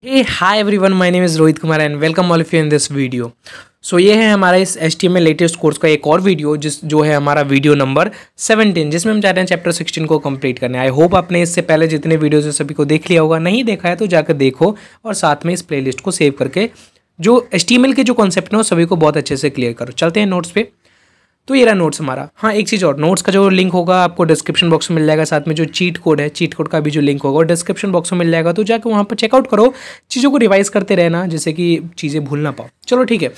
Hey hi everyone, my name is Rohit Kumar and welcome all of you in this video. So ये है हमारा इस HTML latest course का एक और वीडियो जो है हमारा वीडियो नंबर 17, जिसमें हम चाहते हैं चैप्टर 16 को कंप्लीट करने। आई होप आपने इससे पहले जितने वीडियोज़ है सभी को देख लिया होगा। नहीं देखा है तो जाकर देखो और साथ में इस प्लेलिस्ट को सेव करके जो HTML के जो कॉन्सेप्ट हैं वो सभी को बहुत अच्छे से क्लियर करो। चलते हैं नोट्स पे। तो ये रहा नोट्स हमारा। हाँ, एक चीज़ और, नोट्स का जो लिंक होगा आपको डिस्क्रिप्शन बॉक्स में मिल जाएगा। साथ में जो चीट कोड है, चीट कोड का भी जो लिंक होगा वो डिस्क्रिप्शन बॉक्स में मिल जाएगा। तो जाकर वहाँ पर चेकआउट करो, चीज़ों को रिवाइज करते रहना जिससे कि चीज़ें भूल ना पाओ। चलो ठीक है,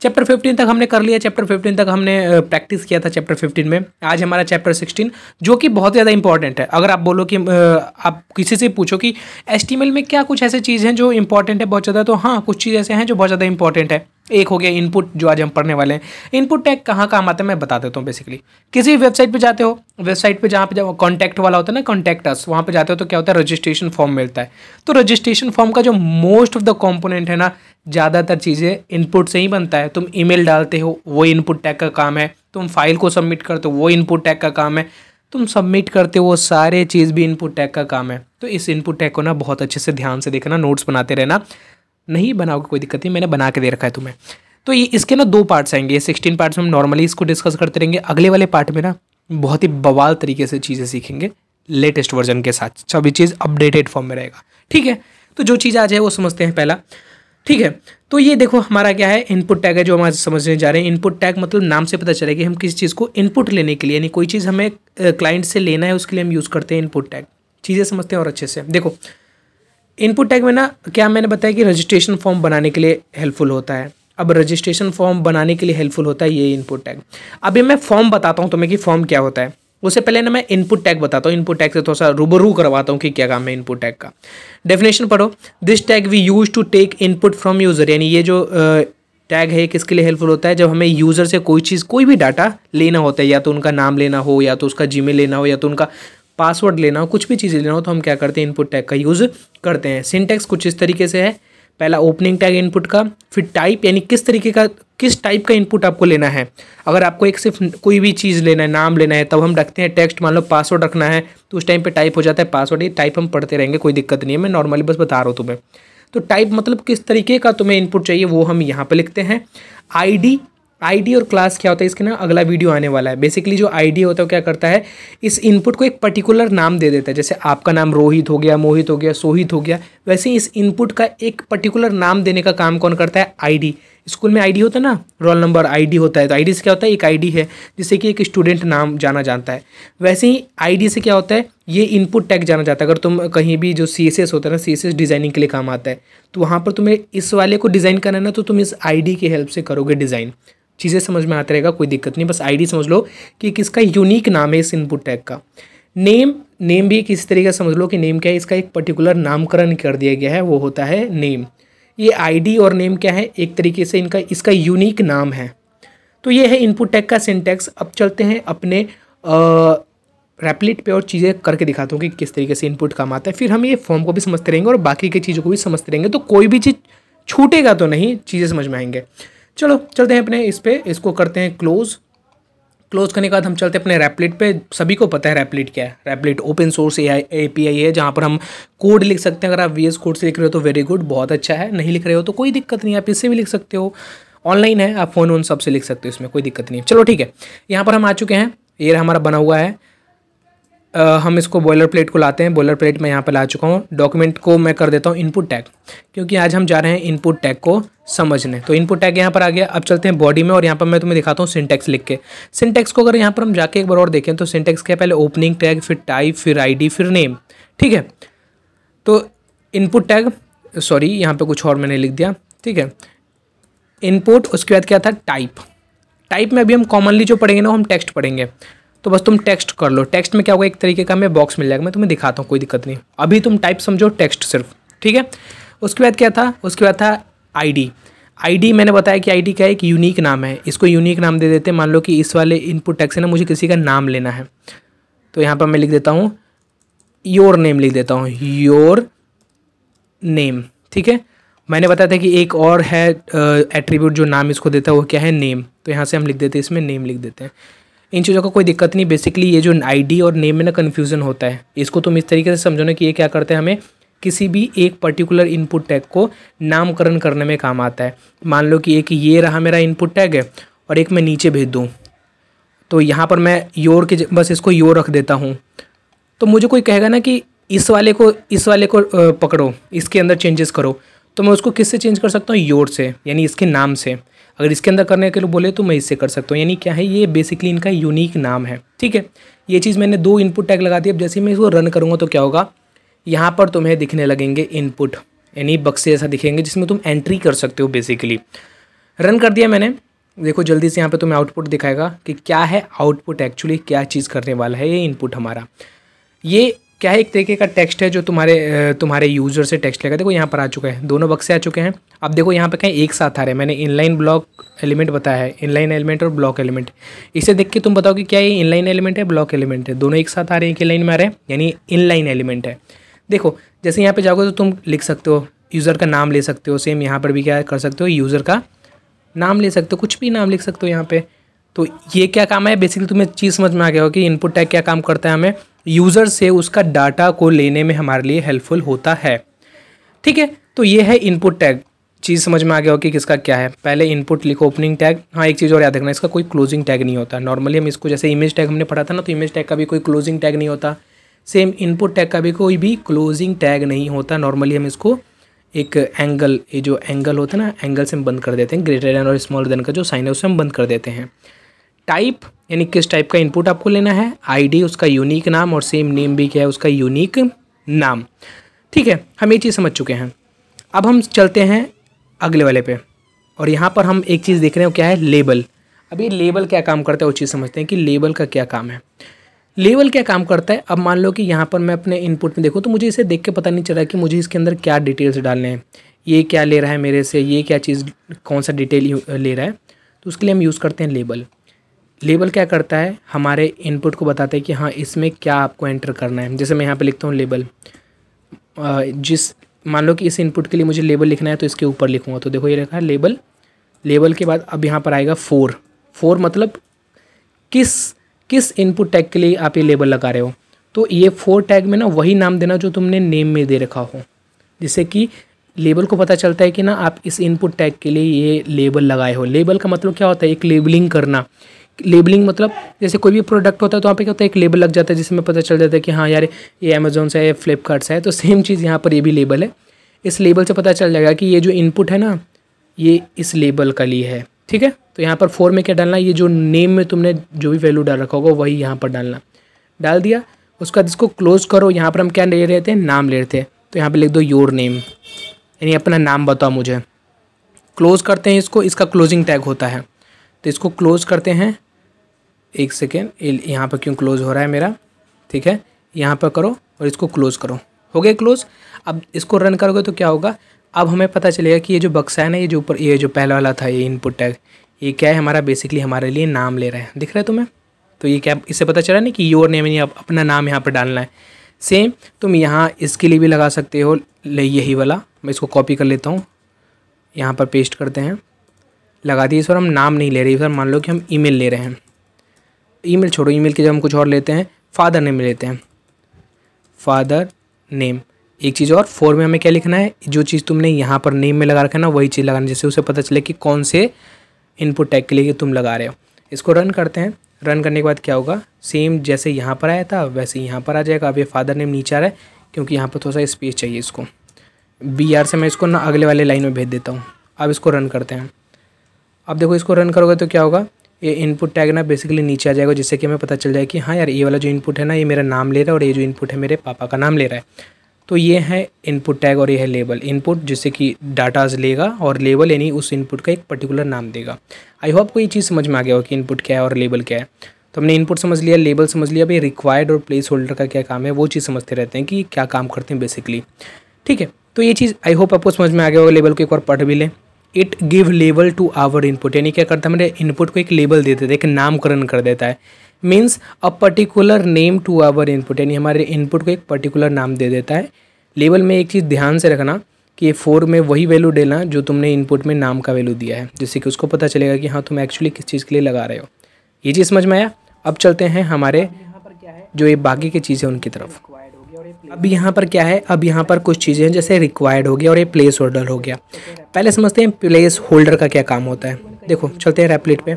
चैप्टर 15 तक हमने कर लिया। चैप्टर 15 तक हमने प्रैक्टिस किया था चैप्टर 15 में। आज हमारा चैप्टर 16 जो कि बहुत ज़्यादा इंपॉर्टेंट है। अगर आप बोलो कि आप किसी से पूछो कि HTML में क्या कुछ ऐसे चीज़ हैं जो इंपॉर्टेंट है बहुत ज़्यादा, तो हाँ, कुछ चीज़ ऐसे हैं जो बहुत ज़्यादा इंपॉर्टेंट है। एक हो गया इनपुट, जो आज हम पढ़ने वाले हैं। इनपुट टैग कहाँ काम आता है मैं बता देता हूँ। बेसिकली किसी भी वेबसाइट पे जाते हो, वेबसाइट पे जहाँ पे कॉन्टैक्ट वाला होता है ना, कॉन्टैक्ट अस, वहाँ पे जाते हो तो क्या होता है, रजिस्ट्रेशन फॉर्म मिलता है। तो रजिस्ट्रेशन फॉर्म का जो मोस्ट ऑफ द कॉम्पोनेंट है ना, ज़्यादातर चीज़ें इनपुट से ही बनता है। तुम ईमेल डालते हो, वो इनपुट टैग का काम है। तुम फाइल को सबमिट करते हो, वो इनपुट टैग का काम है। तुम सबमिट करते हो, वो सारे चीज़ भी इनपुट टैग का काम है। तो इस इनपुट टैग को ना बहुत अच्छे से ध्यान से देखना, नोट्स बनाते रहना। नहीं बनाओगे कोई दिक्कत नहीं, मैंने बना के दे रखा है तुम्हें। तो ये इसके ना 2 पार्ट्स आएंगे। ये 16 पार्ट्स में हम नॉर्मली इसको डिस्कस करते रहेंगे। अगले वाले पार्ट में ना बहुत ही बवाल तरीके से चीज़ें सीखेंगे, लेटेस्ट वर्जन के साथ। सभी चीज़ अपडेटेड फॉर्म में रहेगा, ठीक है। तो जो चीज़ आज है वो समझते हैं पहला, ठीक है। तो ये देखो हमारा क्या है, इनपुट टैग है जो हम आज समझने जा रहे हैं। इनपुट टैग मतलब नाम से पता चलेगा कि हम किसी चीज़ को इनपुट लेने के लिए, यानी कोई चीज़ हमें क्लाइंट से लेना है, उसके लिए हम यूज़ करते हैं इनपुट टैग। चीज़ें समझते हैं और अच्छे से देखो। इनपुट टैग में ना क्या मैंने बताया कि रजिस्ट्रेशन फॉर्म बनाने के लिए हेल्पफुल होता है। अब रजिस्ट्रेशन फॉर्म बनाने के लिए हेल्पफुल होता है ये इनपुट टैग। अभी मैं फॉर्म बताता हूँ तुम्हें कि फॉर्म क्या होता है। उससे पहले ना मैं इनपुट टैग बताता हूँ। इनपुट टैग से थोड़ा सा रूबरू करवाता हूँ कि क्या काम है इनपुट टैग का। डेफिनेशन पढ़ो। This tag we use to take input from user, यानी ये जो टैग है किसके लिए हेल्पफुल होता है, जब हमें यूज़र से कोई चीज़, कोई भी डाटा लेना होता है, या तो उनका नाम लेना हो, या तो उसका जीमेल लेना हो, या तो उनका पासवर्ड लेना हो, कुछ भी चीज़ लेना हो, तो हम क्या करते हैं, इनपुट टैग का यूज़ करते हैं। सिंटैक्स कुछ इस तरीके से है। पहला ओपनिंग टैग इनपुट का, फिर टाइप, यानी किस तरीके का, किस टाइप का इनपुट आपको लेना है। अगर आपको एक सिर्फ कोई भी चीज़ लेना है, नाम लेना है, तब हम रखते हैं टेक्स्ट। मान लो पासवर्ड रखना है तो उस टाइम पे टाइप हो जाता है पासवर्ड। ये टाइप हम पढ़ते रहेंगे, कोई दिक्कत नहीं है, मैं नॉर्मली बस बता रहा हूँ तुम्हें। तो टाइप मतलब किस तरीके का तुम्हें इनपुट चाहिए वो हम यहाँ पे लिखते हैं। आईडी और क्लास क्या होता है, इसके ना अगला वीडियो आने वाला है। बेसिकली जो आईडी होता है वो क्या करता है, इस इनपुट को एक पर्टिकुलर नाम दे देता है। जैसे आपका नाम रोहित हो गया, मोहित हो गया, सोहित हो गया, वैसे ही इस इनपुट का एक पर्टिकुलर नाम देने का काम कौन करता है, आईडी। स्कूल में आईडी होता है ना, रोल नंबर आईडी होता है। तो आईडी से क्या होता है, एक आईडी है जिससे कि एक स्टूडेंट नाम जाना जानता है। वैसे ही आईडी से क्या होता है, ये इनपुट टैग जाना जाता है। अगर तुम कहीं भी जो CSS होता है ना, CSS डिज़ाइनिंग के लिए काम आता है, तो वहाँ पर तुम्हें इस वाले को डिज़ाइन करना है ना, तो तुम इस आईडी की हेल्प से करोगे डिज़ाइन। चीज़ें समझ में आते रहेगा, कोई दिक्कत नहीं, बस आईडी समझ लो कि किसका यूनिक नाम है इस इनपुट टैग का। नेम भी किसी तरीके से समझ लो कि नेम क्या है, इसका एक पर्टिकुलर नामकरण कर दिया गया है, वो होता है नेम। ये आईडी और नेम क्या है, एक तरीके से इसका यूनिक नाम है। तो ये है इनपुट टैग का सिंटैक्स। अब चलते हैं अपने रैपलिट पे और चीज़ें करके दिखाता हूँ कि किस तरीके से इनपुट काम आता है। फिर हम ये फॉर्म को भी समझते रहेंगे और बाकी की चीज़ों को भी समझते रहेंगे, तो कोई भी चीज़ छूटेगा तो नहीं, चीज़ें समझ में आएंगे। चलो चलते हैं अपने इस पे, इसको करते हैं क्लोज करने के बाद हम चलते हैं अपने रैपलिट पे। सभी को पता है रैपलिट क्या है। रैपलिट ओपन सोर्स API है जहाँ पर हम कोड लिख सकते हैं। अगर आप VS कोड से लिख रहे हो तो वेरी गुड, बहुत अच्छा है। नहीं लिख रहे हो तो कोई दिक्कत नहीं, आप इससे भी लिख सकते हो। ऑनलाइन है, आप फ़ोन सब से लिख सकते हो, इसमें कोई दिक्कत नहीं है। चलो ठीक है, यहाँ पर हम आ चुके हैं। ये हमारा बना हुआ है। हम इसको बॉयलर प्लेट को लाते हैं। बॉयलर प्लेट में यहाँ पर ला चुका हूँ। डॉक्यूमेंट को मैं कर देता हूँ इनपुट टैग, क्योंकि आज हम जा रहे हैं इनपुट टैग को समझने। तो इनपुट टैग यहाँ पर आ गया। अब चलते हैं बॉडी में और यहाँ पर मैं तुम्हें दिखाता हूँ सिंटैक्स लिख के। सिंटैक्स को अगर यहाँ पर हम जाके एक बार और देखें तो सिंटैक्स क्या है, पहले ओपनिंग टैग, फिर टाइप, फिर आईडी, फिर नेम, ठीक है। तो इनपुट टैग, सॉरी यहाँ पर कुछ और मैंने लिख दिया, ठीक है। इनपुट, उसके बाद क्या था, टाइप में अभी हम कॉमनली जो पढ़ेंगे ना, हम टेक्स्ट पढ़ेंगे। तो बस तुम टेक्स्ट कर लो। टेक्स्ट में क्या होगा, एक तरीके का हमें बॉक्स मिल जाएगा, मैं तुम्हें दिखाता हूँ, कोई दिक्कत नहीं। अभी तुम टाइप समझो, टेक्स्ट सिर्फ, ठीक है। उसके बाद क्या था, उसके बाद था आईडी मैंने बताया कि आईडी क्या है, एक यूनिक नाम है। इसको यूनिक नाम दे देते हैं। मान लो कि इस वाले इनपुट टैग से ना मुझे किसी का नाम लेना है, तो यहाँ पर मैं लिख देता हूँ योर नेम, लिख देता हूँ योर नेम, ठीक है। मैंने बताया था कि एक और है एट्रीब्यूट जो नाम इसको देता है, वो क्या है, नेम। तो यहाँ से हम लिख देते हैं, इसमें नेम लिख देते हैं। इन चीज़ों का कोई दिक्कत नहीं। बेसिकली ये जो आईडी और नेम में ना कन्फ्यूज़न होता है, इसको तुम इस तरीके से समझो ना कि ये क्या करते हैं, हमें किसी भी एक पर्टिकुलर इनपुट टैग को नामकरण करने में काम आता है। मान लो कि एक ये रहा मेरा इनपुट टैग है और एक मैं नीचे भेज दूँ, तो यहाँ पर मैं योर के बस इसको योर रख देता हूँ, तो मुझे कोई कहेगा ना कि इस वाले को पकड़ो, इसके अंदर चेंजेस करो, तो मैं उसको किससे चेंज कर सकता हूँ? योर से, यानी इसके नाम से। अगर इसके अंदर करने के लिए बोले तो मैं इससे कर सकता हूँ। यानी क्या है, ये बेसिकली इनका यूनिक नाम है। ठीक है, ये चीज़ मैंने 2 इनपुट टैग लगा दिए। अब जैसे मैं इसको रन करूँगा तो क्या होगा, यहाँ पर तुम्हें दिखने लगेंगे इनपुट, यानी बक्से ऐसा दिखेंगे जिसमें तुम एंट्री कर सकते हो। बेसिकली रन कर दिया मैंने, देखो जल्दी से यहाँ पे तुम्हें आउटपुट दिखाएगा कि क्या है आउटपुट, एक्चुअली क्या चीज़ करने वाला है ये इनपुट हमारा। ये क्या है, एक तरीके का टेक्स्ट है जो तुम्हारे यूज़र से टेक्स्ट लेगा। देखो यहाँ पर आ चुका है, दोनों बक्से आ चुके हैं। अब देखो यहाँ पे कहीं एक साथ आ रहे हैं। मैंने इनलाइन ब्लॉक एलिमेंट बताया है, इनलाइन एलिमेंट और ब्लॉक एलिमेंट। इसे देख के तुम बताओ कि क्या ये इनलाइन एलिमेंट है, ब्लॉक एलिमेंट है? दोनों एक साथ आ रहे हैं, एक लाइन में आ रहे हैं, यानी इनलाइन एलिमेंट है। देखो जैसे यहाँ पर जाओगे तो तुम लिख सकते हो, यूज़र का नाम ले सकते हो। सेम यहाँ पर भी क्या कर सकते हो, यूज़र का नाम ले सकते हो, कुछ भी नाम लिख सकते हो यहाँ पे। तो ये क्या काम है, बेसिकली तुम्हें चीज़ समझ में आ गया हो कि इनपुट टैग क्या काम करता है, हमें यूज़र से उसका डाटा को लेने में हमारे लिए हेल्पफुल होता है। ठीक है, तो ये है इनपुट टैग। चीज़ समझ में आ गया हो कि किसका क्या है। पहले इनपुट लिखो, ओपनिंग टैग। हाँ, एक चीज़ और याद रखना, इसका कोई क्लोजिंग टैग नहीं होता। नॉर्मली हम इसको, जैसे इमेज टैग हमने पढ़ा था ना, तो इमेज टैग का भी कोई क्लोजिंग टैग नहीं होता। सेम इनपुट टैग का भी कोई भी क्लोजिंग टैग नहीं होता। नॉर्मली हम इसको एक एंगल, ये जो एंगल होता है ना, एंगल से हम बंद कर देते हैं। ग्रेटर देन और स्मॉलर देन का जो साइन है उससे हम बंद कर देते हैं। टाइप, यानी किस टाइप का इनपुट आपको लेना है। आईडी, उसका यूनिक नाम, और सेम नेम भी क्या है, उसका यूनिक नाम। ठीक है, हम ये चीज़ समझ चुके हैं। अब हम चलते हैं अगले वाले पे, और यहाँ पर हम एक चीज़ देख रहे हो, क्या है, लेबल। अब ये लेबल क्या काम करता है वो चीज़ समझते हैं कि लेबल का क्या काम है। लेबल क्या काम करता है, अब मान लो कि यहाँ पर मैं अपने इनपुट में देखूँ तो मुझे इसे देख के पता नहीं चल रहा कि मुझे इसके अंदर क्या डिटेल्स डालने हैं, ये क्या ले रहा है मेरे से, ये क्या चीज़, कौन सा डिटेल ले रहा है। तो उसके लिए हम यूज़ करते हैं लेबल। लेबल क्या करता है, हमारे इनपुट को बताता है कि हाँ इसमें क्या आपको एंटर करना है। जैसे मैं यहाँ पे लिखता हूँ लेबल, मान लो कि इस इनपुट के लिए मुझे लेबल लिखना है तो इसके ऊपर लिखूँगा, तो देखो ये लिखा है लेबल। लेबल के बाद अब यहाँ पर आएगा 4 मतलब किस इनपुट टैग के लिए आप ये लेबल लगा रहे हो। तो ये 4 टैग में ना वही नाम देना जो तुमने नेम में दे रखा हो, जिससे कि लेबल को पता चलता है कि ना आप इस इनपुट टैग के लिए ये लेबल लगाए हो। लेबल का मतलब क्या होता है, एक लेबलिंग करना। लेबलिंग मतलब जैसे कोई भी प्रोडक्ट होता है तो वहाँ पे क्या होता है, एक लेबल लग जाता है जिसमें पता चल जाता है कि हाँ यार ये अमेज़ॉन से है, फ्लिपकार्ट से है। तो सेम चीज़ यहाँ पर ये भी लेबल है। इस लेबल से पता चल जाएगा कि ये जो इनपुट है ना, ये इस लेबल का लिए है। ठीक है, तो यहाँ पर 4 में क्या डालना, ये जो नेम में तुमने जो भी वैल्यू डाल रखा होगा वही यहाँ पर डालना। डाल दिया, उसका इसको क्लोज करो। यहाँ पर हम क्या ले रहे थे, नाम ले रहे थे, तो यहाँ पर लिख दो योर नेम, यानी अपना नाम बताओ मुझे। क्लोज करते हैं इसको, इसका क्लोजिंग टैग होता है, तो इसको क्लोज करते हैं। एक सेकेंड, यहाँ पर क्यों क्लोज हो रहा है मेरा, ठीक है, यहाँ पर करो और इसको क्लोज करो। हो गया क्लोज। अब इसको रन करोगे तो क्या होगा, अब हमें पता चलेगा कि ये जो बक्सा है ना, ये जो ऊपर, ये जो पहला वाला था, ये इनपुट टैग, ये क्या है, हमारा बेसिकली हमारे लिए नाम ले रहा है। दिख रहा है तुम्हें? तो ये क्या, इससे पता चला नहीं कि योर नेम, यानी अपना नाम यहाँ पर डालना है। सेम तुम यहाँ इसके लिए भी लगा सकते हो, यही वाला। मैं इसको कॉपी कर लेता हूँ, यहाँ पर पेस्ट करते हैं, लगा दिए। इस बार हम नाम नहीं ले रहे, इस बार मान लो कि हम ईमेल ले रहे हैं। ईमेल छोड़ो, ईमेल के जब हम कुछ और लेते हैं, फादर नेम लेते हैं, फादर नेम। एक चीज़ और, 4 में हमें क्या लिखना है, जो चीज़ तुमने यहाँ पर नेम में लगा रखा है ना, वही चीज़ लगाना, जिससे उसे पता चले कि कौन से इनपुट टैग के लिए तुम लगा रहे हो। इसको रन करते हैं। रन करने के बाद क्या होगा, सेम जैसे यहाँ पर आया था वैसे यहाँ पर आ जाएगा। अब ये फादर नेम नीचे आ रहा है क्योंकि यहाँ पर थोड़ा सा स्पेस चाहिए इसको। BR से मैं इसको ना अगले वाले लाइन में भेज देता हूँ। अब इसको रन करते हैं। अब देखो इसको रन करोगे तो क्या होगा, ये इनपुट टैग ना बेसिकली नीचे आ जाएगा, जिससे कि हमें पता चल जाए कि हाँ यार ये वाला जो इनपुट है ना, ये मेरा नाम ले रहा है, और ये जो इनपुट है मेरे पापा का नाम ले रहा है। तो ये है इनपुट टैग और ये है लेबल। इनपुट जिससे कि डाटाज लेगा, और लेबल यानी उस इनपुट का एक पर्टिकुलर नाम देगा। आई होप को ये चीज़ समझ में आ गया हो कि इनपुट क्या है और लेबल क्या है। तो हमने इनपुट समझ लिया, लेबल समझ लिया। भाई रिक्वायर्ड और प्लेस होल्डर का क्या काम है, वो चीज़ समझते रहते हैं कि क्या काम करते हैं बेसिकली। ठीक है, तो ये चीज़ आई होप आपको समझ में आ गया होगा। लेबल को एक बार पढ़ भी लें। It give label to our input, यानी क्या करता है, मेरे इनपुट को एक लेबल दे देता है, एक नामकरण कर देता है। Means a particular name to our input, यानी हमारे इनपुट को एक पर्टिकुलर नाम दे देता है। लेबल में एक चीज़ ध्यान से रखना कि ये 4 में वही वैल्यू देना जो तुमने इनपुट में नाम का वैल्यू दिया है, जिससे कि उसको पता चलेगा कि हाँ तुम एक्चुअली किस चीज़ के लिए लगा रहे हो। ये चीज़ समझ में आया। अब चलते हैं हमारे जो ये बाकी की चीज़ें उनकी तरफ। रिक्वायर्ड हो गया और ये अब यहाँ पर क्या है, अब यहाँ पर कुछ चीज़ें हैं जैसे रिक्वायर्ड हो गया और ये प्लेस होल्डर हो गया। पहले समझते हैं प्लेस होल्डर का क्या काम होता है। देखो चलते हैं रैपलेट पे।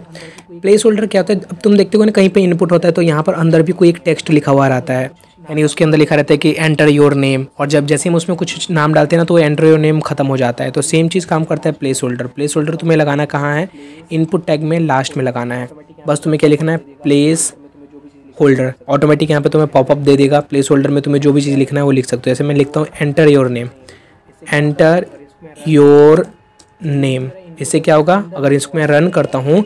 प्लेस होल्डर क्या होता है, अब तुम देखते हो ना कहीं पे इनपुट होता है तो यहाँ पर अंदर भी कोई एक टेक्स्ट लिखा हुआ रहता है, यानी उसके अंदर लिखा रहता है कि एंटर योर नेम, और जब जैसे हम उसमें कुछ नाम डालते हैं ना तो एंटर योर नेम खत्म हो जाता है। तो सेम चीज़ काम करता है प्लेस होल्डर। प्लेस होल्डर तुम्हें लगाना कहाँ है, इनपुट टैग में लास्ट में लगाना है। बस तुम्हें क्या लिखना है, प्लेस होल्डर। ऑटोमेटिक यहाँ पे तुम्हें पॉपअप दे देगा। प्लेस होल्डर में तुम्हें जो भी चीज़ लिखना है वो लिख सकते हो। जैसे मैं लिखता हूँ enter your name, enter your name. इससे क्या होगा, अगर इसको मैं रन करता हूँ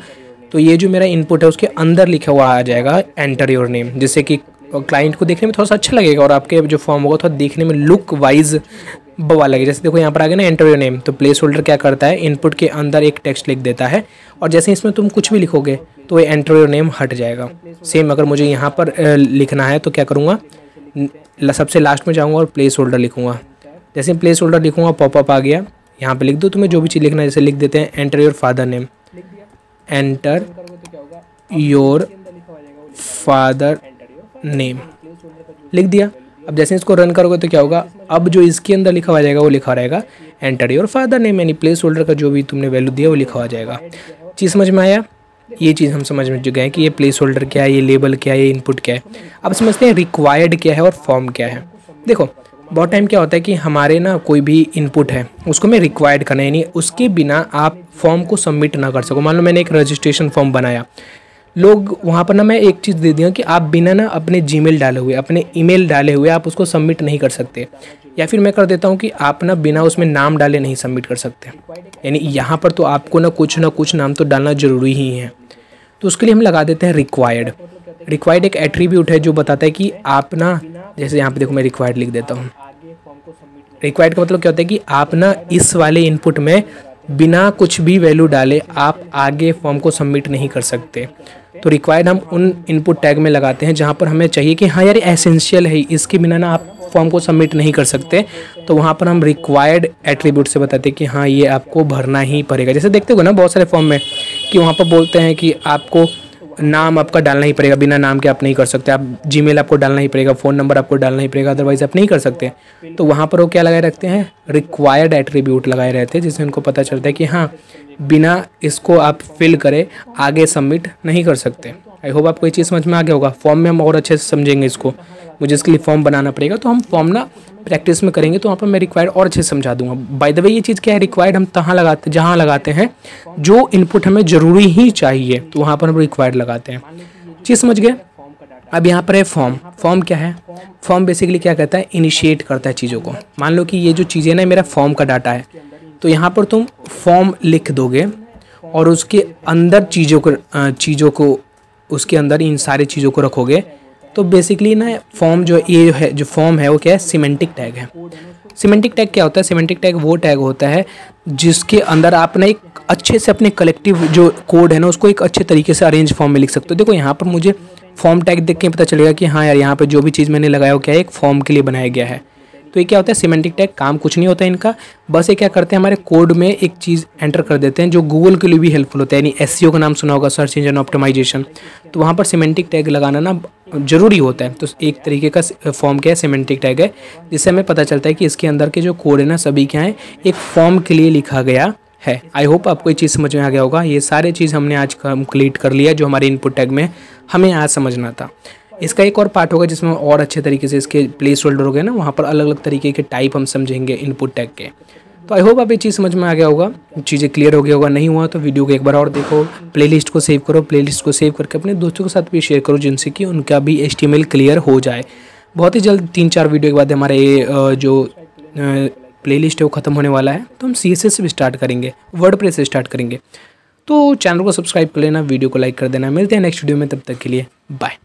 तो ये जो मेरा इनपुट है उसके अंदर लिखा हुआ आ जाएगा एंटर योर नेम, जिससे कि क्लाइंट को देखने में थोड़ा सा अच्छा लगेगा और आपके जो फॉर्म होगा थोड़ा देखने में लुक वाइज बवा लगेगा। जैसे देखो यहाँ पर आ गया ना एंटर योर नेम, तो प्लेस होल्डर क्या करता है, इनपुट के अंदर एक टेक्स्ट लिख देता है और जैसे इसमें तुम कुछ भी लिखोगे तो ये एंटर योर नेम हट जाएगा। सेम अगर मुझे यहाँ पर लिखना है तो क्या करूँगा, सबसे लास्ट में जाऊँगा और प्लेस होल्डर लिखूँगा। जैसे प्लेस होल्डर लिखूँगा पॉपअप आ गया, यहाँ पे लिख दो तुम्हें जो भी चीज़ लिखना है। जैसे लिख देते हैं enter your father name, enter your father name, लिख दिया। अब जैसे इसको रन करोगे तो क्या होगा, अब जो इसके अंदर लिखा हुआ जाएगा वो लिखा रहेगा एंटर योर फादर नेम, यानी प्लेस होल्डर का जो भी तुमने वैल्यू दिया वो लिखा हुआ जाएगा। चीज़ समझ में आया, ये चीज़ हम समझ में गए कि ये प्लेस होल्डर क्या है, ये लेबल क्या है, ये इनपुट क्या है। अब समझते हैं रिक्वायर्ड क्या है और फॉर्म क्या है। देखो बहुत टाइम क्या होता है कि हमारे ना कोई भी इनपुट है उसको मैं रिक्वायर्ड करना है, यानी उसके बिना आप फॉर्म को सबमिट ना कर सको। मान लो मैंने एक रजिस्ट्रेशन फॉर्म बनाया, लोग वहाँ पर ना मैं एक चीज़ दे दिया कि आप बिना ना अपने जीमेल डाले हुए, अपने ईमेल डाले हुए आप उसको सबमिट नहीं कर सकते, या फिर मैं कर देता हूँ कि आप ना बिना उसमें नाम डाले नहीं सबमिट कर सकते। यानी यहाँ पर तो आपको ना कुछ नाम तो डालना ज़रूरी ही है। तो उसके लिए हम लगा देते हैं रिक्वायर्ड। रिक्वायर्ड एक एट्रीब्यूट है जो बताता है कि आप ना, जैसे यहाँ पे देखो मैं रिक्वायर्ड लिख देता हूँ। रिक्वायर्ड का मतलब क्या होता है कि आप ना इस वाले इनपुट में बिना कुछ भी वैल्यू डाले आप आगे फॉर्म को सबमिट नहीं कर सकते। तो रिक्वायर्ड हम उन इनपुट टैग में लगाते हैं जहाँ पर हमें चाहिए कि हाँ यार एसेंशियल है, इसके बिना ना आप फॉर्म को सबमिट नहीं कर सकते। तो वहाँ पर हम रिक्वायर्ड एट्रीब्यूट से बताते हैं कि हाँ ये आपको भरना ही पड़ेगा। जैसे देखते हो ना बहुत सारे फॉर्म में कि वहाँ पर बोलते हैं कि आपको नाम आपका डालना ही पड़ेगा, बिना नाम के आप नहीं कर सकते, आप जीमेल आपको डालना ही पड़ेगा, फ़ोन नंबर आपको डालना ही पड़ेगा, अदरवाइज आप नहीं कर सकते। तो वहाँ पर वो क्या लगाए रखते हैं, रिक्वायर्ड एट्रीब्यूट लगाए रहते हैं, जिससे उनको पता चलता है कि हाँ बिना इसको आप फिल करे आगे सबमिट नहीं कर सकते। आई होप आपको ये चीज़ समझ में आ गया होगा। फॉर्म में हम और अच्छे से समझेंगे इसको, मुझे इसके लिए फॉर्म बनाना पड़ेगा, तो हम फॉर्म ना प्रैक्टिस में करेंगे तो वहाँ पर मैं रिक्वायर्ड और अच्छे से समझा दूंगा। बाय द वे ये चीज़ क्या है, रिक्वायर्ड हम जहाँ लगाते हैं जो इनपुट हमें ज़रूरी ही चाहिए, तो वहाँ पर हम रिक्वायर्ड लगाते हैं। चीज़ समझ गए। अब यहाँ पर है फॉर्म। फॉर्म क्या है, फॉर्म बेसिकली क्या कहता है, इनिशिएट करता है चीज़ों को। मान लो कि ये जो चीज़ें ना मेरा फॉर्म का डाटा है, तो यहाँ पर तुम फॉर्म लिख दोगे और उसके अंदर चीज़ों को उसके अंदर इन सारी चीज़ों को रखोगे। तो बेसिकली ना फॉर्म जो ये है, जो फॉर्म है वो क्या है, सिमेंटिक टैग है। सिमेंटिक टैग क्या होता है, सिमेंटिक टैग वो टैग होता है जिसके अंदर आप ना एक अच्छे से अपने कलेक्टिव जो कोड है ना उसको एक अच्छे तरीके से अरेंज फॉर्म में लिख सकते हो। देखो यहाँ पर मुझे फॉर्म टैग देख के पता चलेगा कि हाँ यार यहाँ पे जो भी चीज़ मैंने लगाया वो क्या है, एक फॉर्म के लिए बनाया गया है। तो ये क्या होता है, सिमेंटिक टैग काम कुछ नहीं होता है इनका, बस ये क्या करते हैं हमारे कोड में एक चीज़ एंटर कर देते हैं जो गूगल के लिए भी हेल्पफुल होता है। यानी एसईओ का नाम सुना होगा, सर्च इंजन ऑप्टिमाइजेशन, तो वहाँ पर सिमेंटिक टैग लगाना ना ज़रूरी होता है। तो एक तरीके का फॉर्म क्या है, सिमेंटिक टैग है, जिससे हमें पता चलता है कि इसके अंदर के जो कोड है ना सभी क्या है, एक फॉर्म के लिए लिखा गया है। आई होप आपको ये चीज़ समझ में आ गया होगा। ये सारे चीज़ हमने आज कंप्लीट कर लिया जो हमारे इनपुट टैग में हमें आज समझना था। इसका एक और पार्ट होगा जिसमें और अच्छे तरीके से इसके प्लेस होल्डर हो गए ना, वहाँ पर अलग अलग तरीके के टाइप हम समझेंगे इनपुट टैग के। तो आई होप आप ये चीज़ समझ में आ गया होगा, चीज़ें क्लियर हो गया होगा। नहीं हुआ तो वीडियो को एक बार और देखो, प्लेलिस्ट को सेव करो, प्लेलिस्ट को सेव करके अपने दोस्तों के साथ भी शेयर करो जिनसे कि उनका भी HTML क्लियर हो जाए। बहुत ही जल्द 3-4 वीडियो के बाद हमारे जो प्लेलिस्ट है वो ख़त्म होने वाला है, तो हम CSS से भी स्टार्ट करेंगे, वर्डप्रेस से स्टार्ट करेंगे। तो चैनल को सब्सक्राइब कर लेना, वीडियो को लाइक कर देना। मिलते हैं नेक्स्ट वीडियो में, तब तक के लिए बाय।